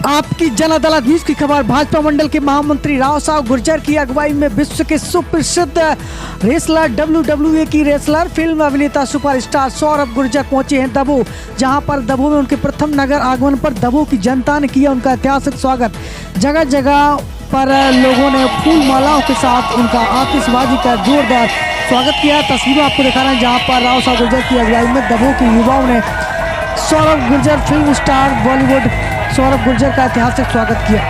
आपकी जन अदालत न्यूज की खबर। भाजपा मंडल के महामंत्री राव साहब गुर्जर की अगुवाई में विश्व के सुप्रसिद्ध रेसलर WWE की रेसलर फिल्म अभिनेता सुपरस्टार सौरभ गुर्जर पहुंचे हैं दमोह, जहां पर दमोह में उनके प्रथम नगर आगमन पर दमोह की जनता ने किया उनका ऐतिहासिक स्वागत। जगह जगह पर लोगों ने फूल मालाओं के साथ उनका आतिशबाजी का जोरदार स्वागत किया। तस्वीरें आपको दिखा रहे हैं जहाँ पर राव साहब गुर्जर की अगुवाई में दमोह के युवाओं ने सौरभ गुर्जर फिल्म स्टार बॉलीवुड सौरभ गुर्जर का ऐतिहासिक स्वागत किया।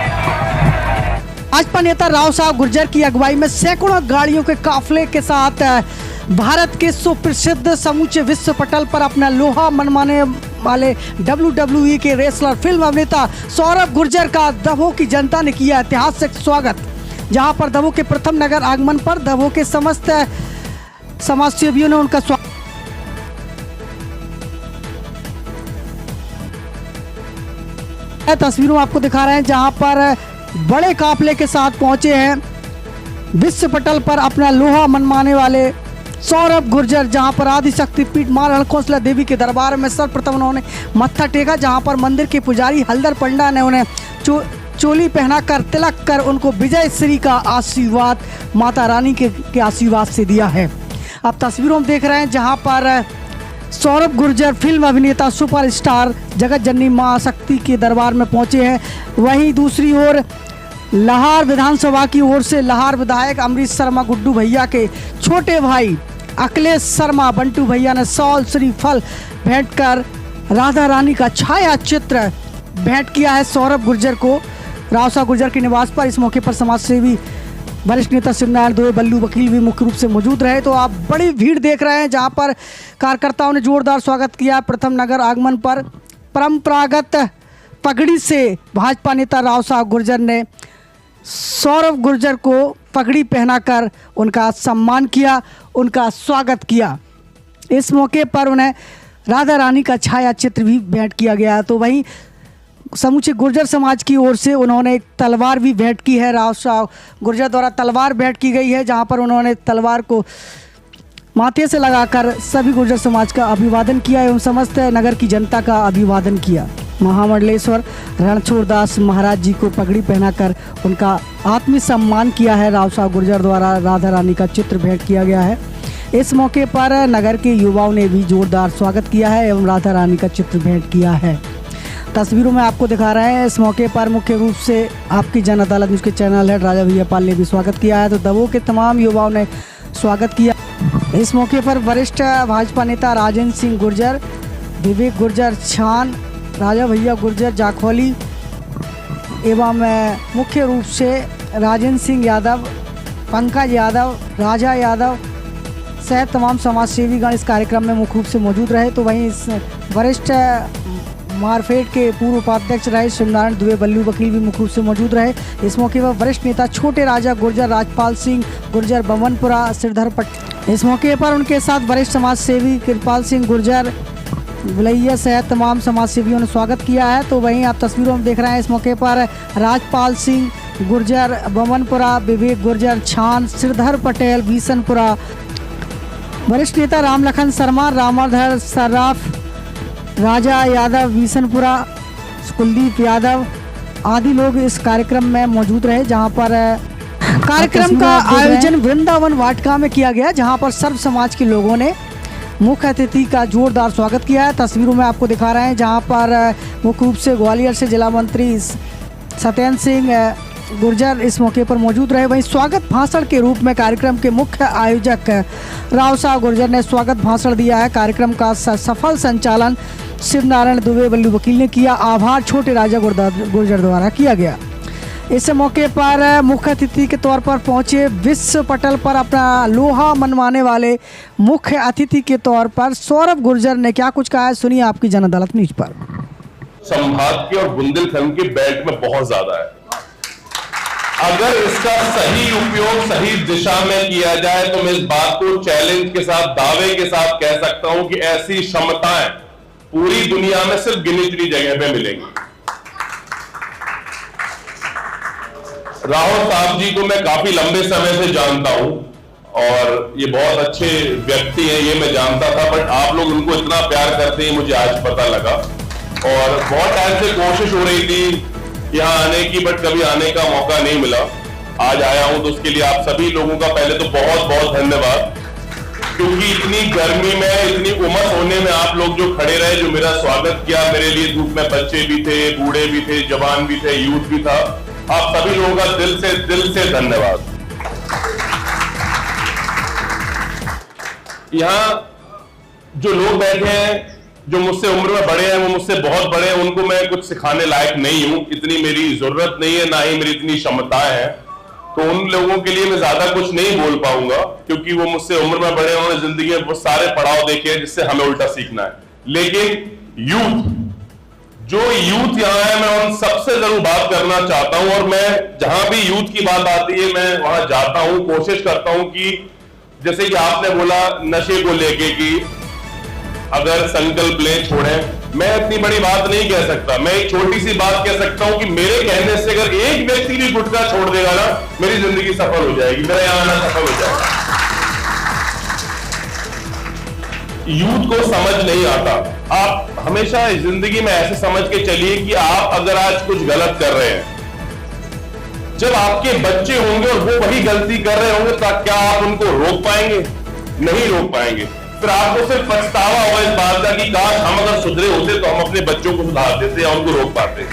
भाजपा नेता राव साहब गुर्जर की अगुवाई में सैकड़ों गाड़ियों के काफिले के साथ भारत के सुप्रसिद्ध समूचे विश्व पटल पर अपना लोहा मनमाने वाले WWE के रेसलर फिल्म अभिनेता सौरभ गुर्जर का दमोह की जनता ने किया ऐतिहासिक स्वागत। जहां पर दमोह के प्रथम नगर आगमन पर दमोह के समस्त समाजसेवियों ने उनका स्वागत। तस्वीरों में आपको दिखा रहे हैं जहां पर बड़े काफिले के साथ पहुंचे हैं विश्व पटल पर अपना लोहा मनमाने वाले सौरभ गुर्जर, जहां पर आदि शक्ति पीठ मां रणखोसला देवी के दरबार में सर्वप्रथम उन्होंने मत्था टेका, जहां पर मंदिर के पुजारी हल्दर पंडा ने उन्हें चोली पहनाकर तिलक कर उनको विजय श्री का आशीर्वाद माता रानी के आशीर्वाद से दिया है। अब तस्वीरों में देख रहे हैं जहां पर सौरभ गुर्जर फिल्म अभिनेता सुपरस्टार जगत जननी मां शक्ति के दरबार में पहुंचे हैं। वहीं दूसरी ओर लाहौर विधानसभा की ओर से लाहौर विधायक अमरीश शर्मा गुड्डू भैया के छोटे भाई अखिलेश शर्मा बंटू भैया ने सौल श्रीफल भेंट कर राधा रानी का छाया चित्र भेंट किया है सौरभ गुर्जर को राव साहब गुर्जर के निवास पर। इस मौके पर समाज सेवी वरिष्ठ नेता शिवनारायण दुबे बल्लू वकील भी मुख्य रूप से मौजूद रहे। तो आप बड़ी भीड़ देख रहे हैं जहां पर कार्यकर्ताओं ने जोरदार स्वागत किया। प्रथम नगर आगमन पर परंपरागत पगड़ी से भाजपा नेता राव साहब गुर्जर ने सौरभ गुर्जर को पगड़ी पहनाकर उनका सम्मान किया, उनका स्वागत किया। इस मौके पर उन्हें राधा रानी का छाया चित्र भी भेंट किया गया। तो वहीं समूचे गुर्जर समाज की ओर से उन्होंने एक तलवार भी भेंट की है। राव साहब गुर्जर द्वारा तलवार भेंट की गई है, जहां पर उन्होंने तलवार को माथे से लगाकर सभी गुर्जर समाज का अभिवादन किया एवं समस्त नगर की जनता का अभिवादन किया। महामंडलेश्वर रणछोड़दास महाराज जी को पगड़ी पहनाकर उनका आत्मीय सम्मान किया है। राव साहब गुर्जर द्वारा राधा रानी का चित्र भेंट किया गया है। इस मौके पर नगर के युवाओं ने भी जोरदार स्वागत किया है एवं राधा रानी का चित्र भेंट किया है। तस्वीरों में आपको दिखा रहे हैं। इस मौके पर मुख्य रूप से आपकी जन अदालत न्यूज़ के चैनल हेड राजा भैया पाल ने भी स्वागत किया है। तो दमोह के तमाम युवाओं ने स्वागत किया। इस मौके पर वरिष्ठ भाजपा नेता राजेंद्र सिंह गुर्जर, विवेक गुर्जर छान, राजा भैया गुर्जर जाखौली एवं मुख्य रूप से राजेंद्र सिंह यादव, पंकज यादव, राजा यादव सहित तमाम समाजसेवीगण इस कार्यक्रम में मुख्य रूप से मौजूद रहे। तो वहीं इस वरिष्ठ मारफेड के पूर्व उपाध्यक्ष रहे शिवनारायण दुबे बल्लू वकील भी मुख्य रूप से मौजूद रहे। इस मौके पर वरिष्ठ नेता छोटे राजा गुर्जर, राजपाल सिंह गुर्जर बमनपुरा, श्रीधर पटेल। इस मौके पर उनके साथ वरिष्ठ समाज सेवी कृपाल सिंह गुर्जर बुलैया सहित तमाम समाज सेवियों ने स्वागत किया है। तो वहीं आप तस्वीरों में देख रहे हैं इस मौके पर राजपाल सिंह गुर्जर बमनपुरा, विवेक गुर्जर छान, श्रीधर पटेल बीसनपुरा, वरिष्ठ नेता राम लखन शर्मा, रामाधर सर्राफ, राजा यादव बीसनपुरा, कुलदीप यादव आदि लोग इस कार्यक्रम में मौजूद रहे। जहां पर कार्यक्रम का आयोजन वृंदावन वाटिका में किया गया, जहां पर सर्व समाज के लोगों ने मुख्य अतिथि का जोरदार स्वागत किया है। तस्वीरों में आपको दिखा रहे हैं जहां पर मुख्य रूप से ग्वालियर से जिला मंत्री सत्येंद्र सिंह गुर्जर इस मौके पर मौजूद रहे। वहीं स्वागत भाषण के रूप में कार्यक्रम के मुख्य आयोजक राव साहब गुर्जर ने स्वागत भाषण दिया है। कार्यक्रम का सफल संचालन शिवनारायण दुबे बल्लू वकील ने किया। आभार छोटे राजा गुर्जर द्वारा किया गया। इस मौके पर मुख्य अतिथि के तौर पर पहुंचे विश्व पटल पर अपना लोहा मनवाने वाले मुख्य अतिथि के तौर पर सौरभ गुर्जर ने क्या कुछ कहा है, सुनिए आपकी जन अदालत न्यूज पर। संभाग के और बुंदेलखंड के बेल्ट में बहुत ज्यादा है। अगर इसका सही उपयोग सही दिशा में किया जाए तो मैं इस बात को चैलेंज के साथ, दावे के साथ कह सकता हूं कि ऐसी क्षमताएं पूरी दुनिया में सिर्फ गिनी चुनी जगह पे मिलेंगी। राव साहब जी को मैं काफी लंबे समय से जानता हूं और ये बहुत अच्छे व्यक्ति हैं, ये मैं जानता था, बट आप लोग उनको इतना प्यार करते हैं मुझे आज पता लगा। और बहुत टाइम से कोशिश हो रही थी यहाँ आने की, बट कभी आने का मौका नहीं मिला। आज आया हूं तो उसके लिए आप सभी लोगों का पहले तो बहुत बहुत धन्यवाद, क्योंकि इतनी गर्मी में, इतनी उमस होने में आप लोग जो खड़े रहे, जो मेरा स्वागत किया, मेरे लिए धूप में बच्चे भी थे, बूढ़े भी थे, जवान भी थे, यूथ भी था, आप सभी लोगों का दिल से धन्यवाद। यहाँ जो लोग बैठे हैं, जो मुझसे उम्र में बड़े हैं, वो मुझसे बहुत बड़े हैं, उनको मैं कुछ सिखाने लायक नहीं हूं, इतनी मेरी जरूरत नहीं है, ना ही मेरी इतनी क्षमताएं हैं, तो उन लोगों के लिए मैं ज्यादा कुछ नहीं बोल पाऊंगा, क्योंकि वो मुझसे उम्र में बड़े हैं, उन्होंने जिंदगी में वो सारे पड़ाव देखे हैं जिससे हमें उल्टा सीखना है। लेकिन जो यूथ यहाँ है, मैं उन सबसे जरूर बात करना चाहता हूं, और मैं जहां भी यूथ की बात आती है मैं वहां जाता हूं, कोशिश करता हूं कि जैसे कि आपने बोला नशे को लेके कि अगर संकल्प ले छोड़ें, मैं इतनी बड़ी बात नहीं कह सकता, मैं एक छोटी सी बात कह सकता हूं कि मेरे कहने से अगर एक व्यक्ति भी गुटखा छोड़ देगा ना, मेरी जिंदगी सफल हो जाएगी, मेरा यहां आना सफल हो जाएगा। यूथ को समझ नहीं आता। आप हमेशा जिंदगी में ऐसे समझ के चलिए कि आप अगर आज कुछ गलत कर रहे हैं, जब आपके बच्चे होंगे और वो वही गलती कर रहे होंगे, तो क्या आप उनको रोक पाएंगे? नहीं रोक पाएंगे। फिर आपको सिर्फ पछतावा होगा इस बात का कि काश हम अगर सुधरे होते तो हम अपने बच्चों को सुधार देते या उनको रोक पाते।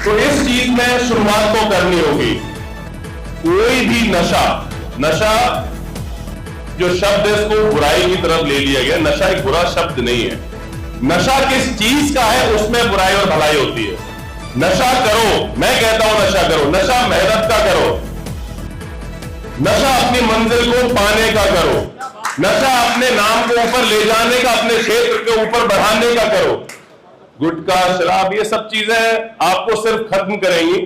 तो इस चीज में शुरुआत तो करनी होगी। कोई भी नशा जो शब्द है इसको बुराई की तरफ ले लिया गया। नशा एक बुरा शब्द नहीं है। नशा किस चीज का है उसमें बुराई और भलाई होती है। नशा करो, मैं कहता हूं नशा करो, नशा मेहनत का करो, नशा अपनी मंजिल को पाने का करो, नशा अपने नाम को ऊपर ले जाने का, अपने क्षेत्र के ऊपर बढ़ाने का करो। गुटखा, शराब, ये सब चीजें आपको सिर्फ खत्म करेंगी,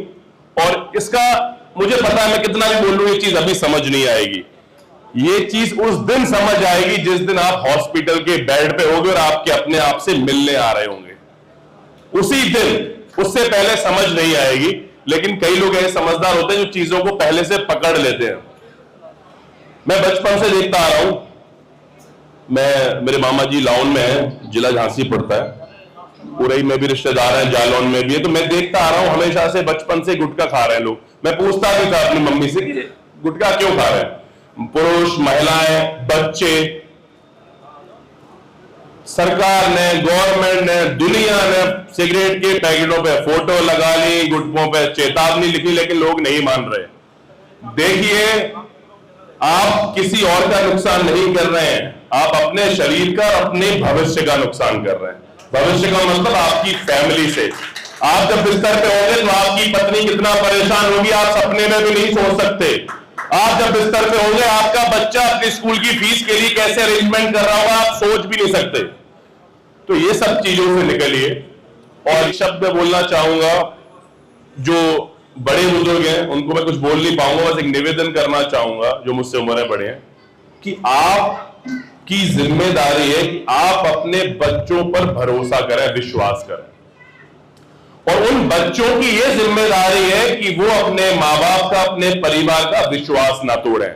और इसका मुझे पता है मैं कितना भी बोल लूं ये चीज अभी समझ नहीं आएगी। ये चीज उस दिन समझ आएगी जिस दिन आप हॉस्पिटल के बेड पे होगे और आपके अपने आप से मिलने आ रहे होंगे, उसी दिन। उससे पहले समझ नहीं आएगी। लेकिन कई लोग ऐसे समझदार होते हैं जो चीजों को पहले से पकड़ लेते हैं। मैं बचपन से देखता आ रहा हूं, मेरे मामा जी लाउन में है, जिला झांसी पड़ता है, उरई में भी रिश्तेदार हैं, जालौन में भी है, तो मैं देखता आ रहा हूं हमेशा से, बचपन से गुटखा खा रहे हैं लोग। मैं पूछता भी था अपनी मम्मी से कि गुटखा क्यों खा रहे हैं? पुरुष, महिलाएं, बच्चे, सरकार ने, गवर्नमेंट ने, दुनिया ने सिगरेट के पैकेटों पे फोटो लगा ली, गुटखों पे चेतावनी लिखी, लेकिन लोग नहीं मान रहे। देखिए, आप किसी और का नुकसान नहीं कर रहे हैं, आप अपने शरीर का, अपने भविष्य का नुकसान कर रहे हैं। भविष्य का मतलब आपकी फैमिली से। आप जब बिस्तर पे होंगे तो आपकी पत्नी कितना परेशान होगी आप सपने में भी नहीं सोच सकते। आप जब बिस्तर पे होंगे, आपका बच्चा अपनी स्कूल की फीस के लिए कैसे अरेंजमेंट कर रहा होगा आप सोच भी नहीं सकते। तो ये सब चीजों से निकलिए। और एक शब्द मैं बोलना चाहूंगा, जो बड़े बुजुर्ग हैं उनको मैं कुछ बोल नहीं पाऊंगा, बस एक निवेदन करना चाहूंगा जो मुझसे उम्र में बड़े हैं, कि आपकी जिम्मेदारी है कि आप अपने बच्चों पर भरोसा करें, विश्वास करें। और उन बच्चों की यह जिम्मेदारी है कि वो अपने माँ बाप का, अपने परिवार का विश्वास ना तोड़ें।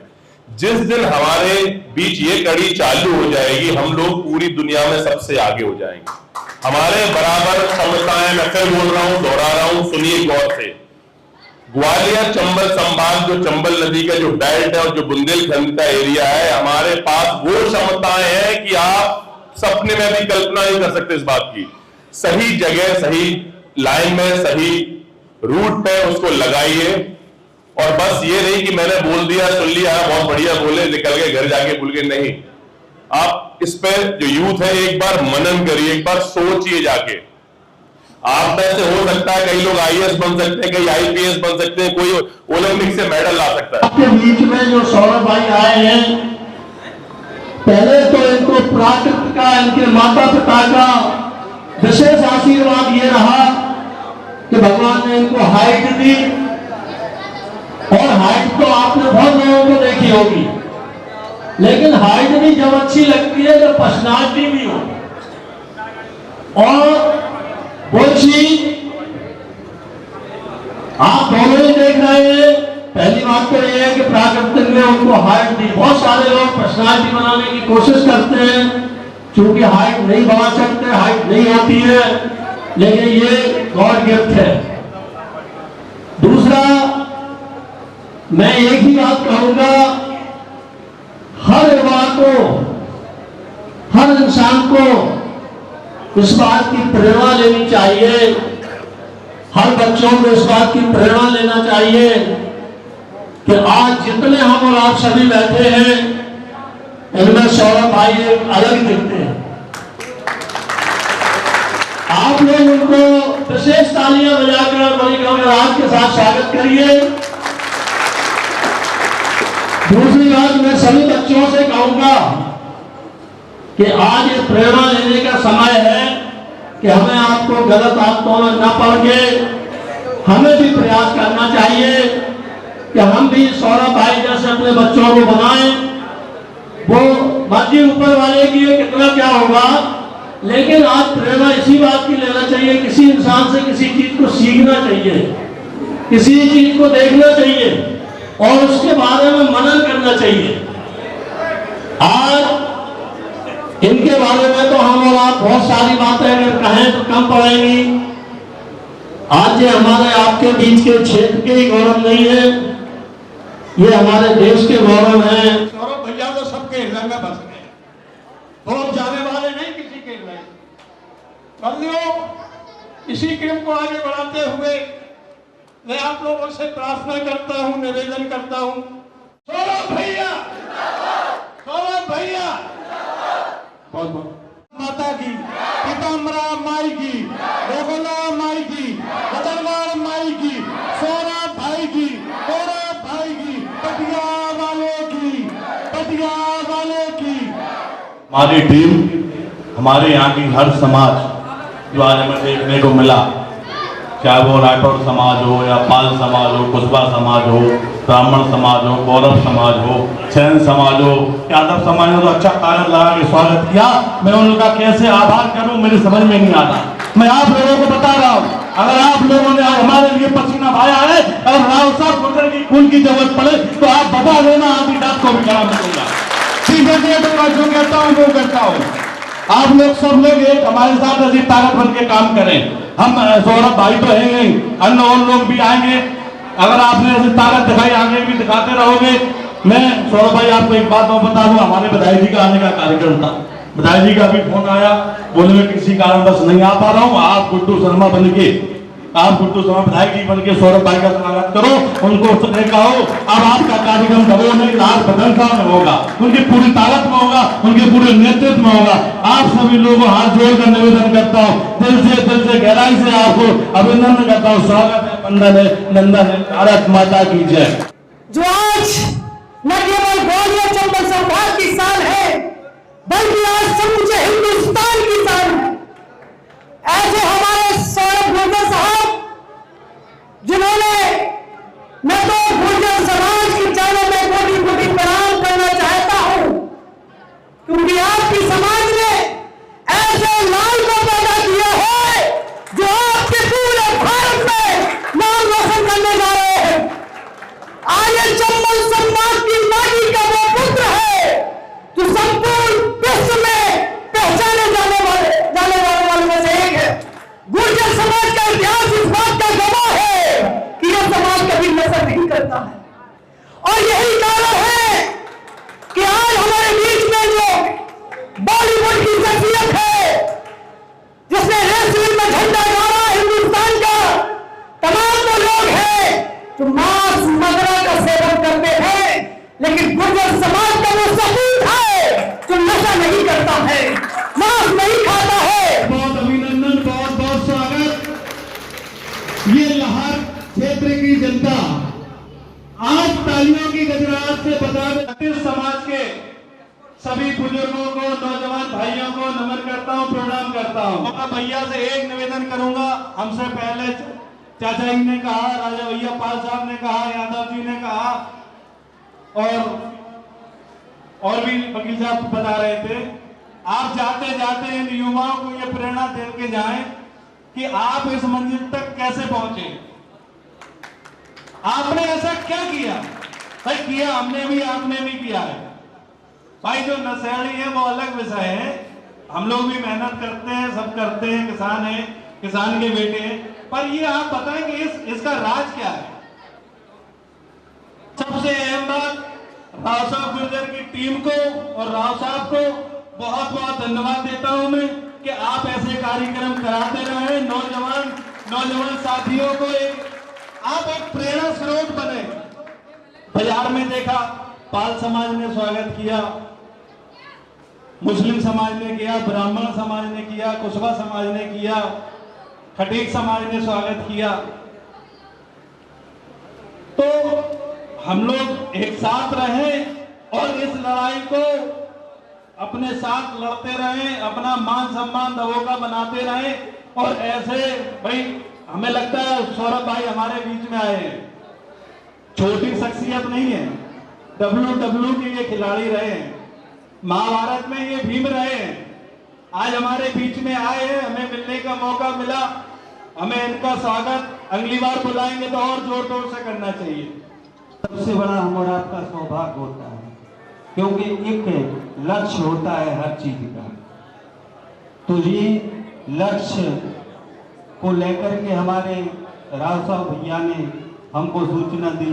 जिस दिन हमारे बीच ये कड़ी चालू हो जाएगी, हम लोग पूरी दुनिया में सबसे आगे हो जाएंगे। हमारे बराबर क्षमताएं, मैं फिर बोल रहा हूं, दोहरा रहा हूं, सुनिए गौर से। ग्वालियर चंबल संभाग, जो चंबल नदी का जो बेल्ट है और जो बुंदेलखंड का एरिया है, हमारे पास वो क्षमताएं हैं कि आप सपने में भी कल्पना नहीं कर सकते इस बात की। सही जगह, सही लाइन में, सही रूट पे उसको लगाइए। और बस ये नहीं कि मैंने बोल दिया, सुन लिया, बहुत बढ़िया बोले, निकल गए घर जाके भूल गए, नहीं। आप इस पे जो यूथ है एक बार मनन करिए, एक बार सोचिए जाके। आप में से हो सकता है कई लोग IAS बन सकते हैं, कई IPS बन सकते हैं, कोई ओलंपिक से मेडल ला सकता है। आपके बीच में जो सौरभ भाई आए हैं, पहले तो इनको प्राकृत का, इनके माता पिता का विशेष आशीर्वाद ये रहा कि भगवान ने इनको हाइट दी। और हाइट तो आपने बहुत लोगों को देखी होगी, लेकिन हाइट भी जब अच्छी लगती है जब पर्सनालिटी भी हो। और वो चीज आप दोनों ही देख रहे हैं। पहली बात तो यह है कि प्राकृतिक ने उनको हाइट दी। बहुत सारे लोग पर्सनालिटी बनाने की कोशिश करते हैं, क्योंकि हाइट नहीं बढ़ा सकते, हाइट नहीं होती है, लेकिन ये गॉड गिफ्ट है। दूसरा, मैं एक ही बात कहूंगा, हर युवा को, हर इंसान को इस बात की प्रेरणा लेनी चाहिए, हर बच्चों को इस बात की प्रेरणा लेना चाहिए कि आज जितने हम और आप सभी बैठे हैं, इनमें सौरभ भाई एक अलग दिखते हैं। आप लोग उनको विशेष तालियां बजाकर बड़ी गणराज के साथ स्वागत करिए। दूसरी बात, मैं सभी बच्चों से कहूंगा कि आज ये प्रेरणा लेने का समय है कि हमें आपको गलत आदतों में न पड़ के हमें भी प्रयास करना चाहिए कि हम भी सौरभ भाई जैसे अपने बच्चों को बनाएं। वो बाकी ऊपर वाले की कितना क्या होगा, लेकिन आज प्रेरणा इसी बात की लेना चाहिए, किसी इंसान से किसी चीज को सीखना चाहिए, किसी चीज को देखना चाहिए और उसके बारे में मनन करना चाहिए। आज इनके बारे में तो हम और आप बहुत सारी बातें अगर कहें तो कम पड़ेंगी। आज ये हमारे आपके बीच के क्षेत्र के ही गौरव नहीं है, ये हमारे देश के गौरव हैं। सौरभ भैया तो सबके हृदय में बस गए, बहुत जाने वाले नहीं किसी के हृदय। बंधुओं, इसी क्रम को आगे बढ़ाते हुए मैं आप लोगों से प्रार्थना करता हूं, निवेदन करता हूं, सौरभ भैया, सौरभ भैया, बहुत बहुत माता की, पीताम्बरा माई की, गोकुला माई की, बदरवार माई की, सौरभ भाई की, सौरभ भाई की, पटिया वाले की, पटिया वाले की। हमारी टीम, हमारे यहाँ की हर समाज जो आज हमें देखने को मिला, चाहे वो राठौड़ समाज हो या पाल समाज हो, कुशवा समाज हो, ब्राह्मण समाज हो, गौरव समाज हो, सैन समाज हो, यादव समाज हो, तो अच्छा ताला लगा के स्वागत किया। मैं उनका कैसे आभार करूं मेरी समझ में नहीं आता। मैं आप लोगों को बता रहा हूं, अगर आप लोगों ने आज हमारे लिए पसीना बहाया है, अगर राव साहब गुर्जर की खून की जरूरत पड़े तो आप बता देना, आधी रात को भी खड़ा करूंगा। ठीक है, तो मैं जो कहता हूँ वो करता हूँ। आप लोग सब लोग एक हमारे साथ ऐसी ताकत बन के काम करें। हम सौरभ भाई तो हैं, अन्य और लोग भी आएंगे। अगर आपने ऐसी ताकत दिखाई, आगे भी दिखाते रहोगे। मैं सौरभ भाई आपको एक बात और बता दूं, हमारे विधायक जी का आने का कार्यक्रम था, विधायक जी का भी फोन आया, बोले मैं किसी कारणवश नहीं आ पा रहा हूँ, आप गुड्डू शर्मा बन के, आप गुड्डू शर्मा विधायक जी बन के सौरभ भाई का स्वागत करो, उनको कहो। अब आपका कार्यक्रम भगो नहीं, लाल बदलता में होगा, उनकी पूरी ताकत में होगा, उनके पूरे नेतृत्व में होगा। आप सभी लोगों हाथ जोड़कर निवेदन करता हूँ, दिल से गहराई से आपको अभिनंदन करता हूँ। स्वागत है, वंदन है, नंदन है, भारत माता की जय। जो आज न केवल ग्वालियर चंबल संभाग की शान है, बल्कि आज समूचे हिंदुस्तान की शान। ऐसे हमारे सौरभ गुर्जर साहब, जिन्होंने, मैं तो गुर्जर समाज की चरणों में कोटि कोटि प्रणाम करना चाहता हूं, क्योंकि आपकी समाज ने ऐसे लाल को पैदा किया है जो आपके पूरे भारत में नाम रोशन करने जा रहे हैं। आज चंबल संभाग की माटी का वो पुत्र है जो संपूर्ण विश्व में पहचाने जाने वाले में से एक है। गुर्जर समाज का इतिहास इस बात का गवाह है कि यह समाज कभी नजर नहीं करता है। और यही कारण है कि आज हमारे बीच में जो बॉलीवुड की शख्सियत है, जिसने रेसलिंग में झंडा गाड़ा हिंदुस्तान का, तमाम वो लोग हैं जो मांस मदिरा का सेवन करते हैं, लेकिन गुर्जर समाज का वो सपूत है जो नशा नहीं करता है, मांस नहीं खाता है। बहुत अभिनंदन, बहुत बहुत स्वागत। ये लाहौर क्षेत्र की जनता आज तालियों की गजरात से बता दे, समाज के सभी बुजुर्गों को, नौजवान भाइयों को नमन करता हूँ, प्रणाम करता हूँ। और भैया से एक निवेदन करूंगा, हमसे पहले चाचा जी ने कहा, राजा भैया पाल साहब ने कहा, यादव जी ने कहा, और भी वकील साहब बता रहे थे, आप जाते जाते इन युवाओं को ये प्रेरणा दे के जाएं कि आप इस मंजिल तक कैसे पहुंचे। आपने ऐसा क्या किया? भाई किया हमने भी, आपने भी किया है। भाई जो नशेड़ी है वो अलग विषय है, हम लोग भी मेहनत करते हैं, सब करते हैं, किसान हैं, किसान के बेटे हैं, पर ये आप बताएं कि इसका राज क्या है। सबसे अहम बात, राव साहब गुर्जर की टीम को और राव साहब को बहुत बहुत धन्यवाद देता हूं मैं कि आप ऐसे कार्यक्रम कराते रहे। नौजवान साथियों को आप एक प्रेरणा स्रोत बने। बाजार में देखा, पाल समाज ने स्वागत किया, मुस्लिम समाज ने किया, ब्राह्मण समाज ने किया, कुशवा समाज ने किया, खटीक समाज ने स्वागत किया। तो हम लोग एक साथ रहें और इस लड़ाई को अपने साथ लड़ते रहें, अपना मान सम्मान दबोका बनाते रहें। और ऐसे भाई हमें लगता है सौरभ भाई हमारे बीच में आए हैं, छोटी शख्सियत नहीं है, WWE के ये खिलाड़ी रहे हैं, महाभारत में ये भीम रहे हैं, आज हमारे बीच में आए हैं, हमें मिलने का मौका मिला। हमें इनका स्वागत अगली बार बुलाएंगे तो और जोर तोड़ से करना चाहिए। सबसे बड़ा हमारा आपका सौभाग्य होता है, क्योंकि एक लक्ष्य होता है हर चीज का। तो ये लक्ष्य को लेकर के हमारे राव साहब भैया ने हमको सूचना दी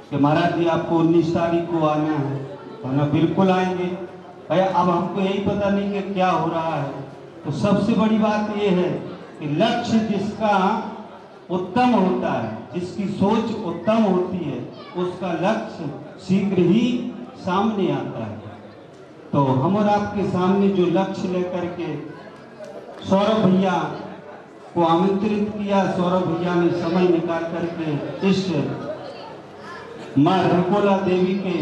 कि महाराज जी आपको 19 तारीख को आना है। तो बिल्कुल आएंगे भैया। अब हमको यही पता नहीं कि क्या हो रहा है। तो सबसे बड़ी बात ये है कि लक्ष्य जिसका उत्तम होता है, जिसकी सोच उत्तम होती है, उसका लक्ष्य शीघ्र ही सामने आता है। तो हम और आपके सामने जो लक्ष्य लेकर के सौरभ भैया को आमंत्रित किया, सौरभ भैया ने समय निकाल करके इस माँ रंगोला देवी के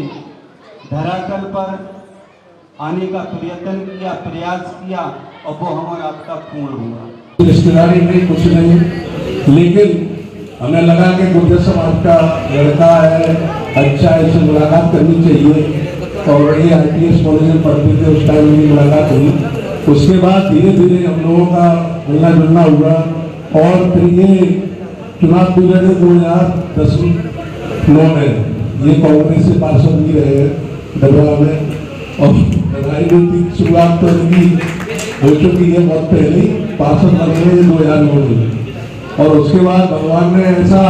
धरातल पर आने का प्रयत्न किया, प्रयास किया, और वो हमारा आपका पूर्ण हुआ। रिश्तेदारी नहीं, कुछ नहीं, लेकिन हमें लगा कि गुर्जर समाज का लड़का है, अच्छा है, इससे मुलाकात करनी चाहिए। और ये IPS कॉलेज में पढ़ते थे, उस टाइम मेरी मुलाकात हुई। उसके बाद धीरे धीरे हम लोगों का मिलना जुलना हुआ और फिर ये चुनाव पीरियड 2010-9 में ये कांग्रेस से पार्षद भी रहे दरबार में। और राजनीतिक शुरुआत तो इनकी हो चुकी है बहुत पहले, पार्षद बने 2009 में। और उसके बाद भगवान ने ऐसा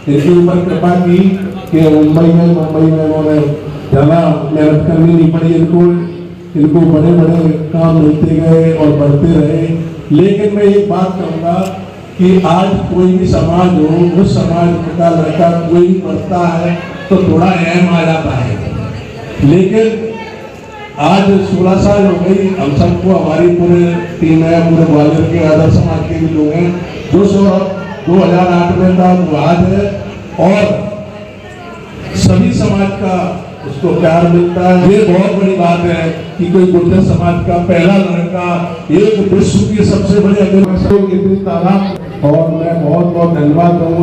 इनके ऊपर कृपा की कि मुंबई में उन्होंने ज़्यादा मेहनत करनी नहीं पड़ी इनको बड़े बड़े काम मिलते गए और बढ़ते रहे। लेकिन मैं एक बात कहूँगा कि आज कोई भी समाज हो, उस समाज का लड़का कोई भी बढ़ता है तो थोड़ा अहम आ जाता है। लेकिन आज 16 साल हो गई, हम सबको, हमारी पूरे टीम है, पूरे ग्वालियर के अदर समाज के भी लोग हैं, जो 2008 में था वो आज है। और सभी समाज का उसको प्यार मिलता है। ये बहुत बड़ी बात है कि कोई गुर्जर समाज का पहला लड़का एक विश्व की सबसे बड़ी इतनी तादाद। और मैं बहुत बहुत धन्यवाद दूंगा।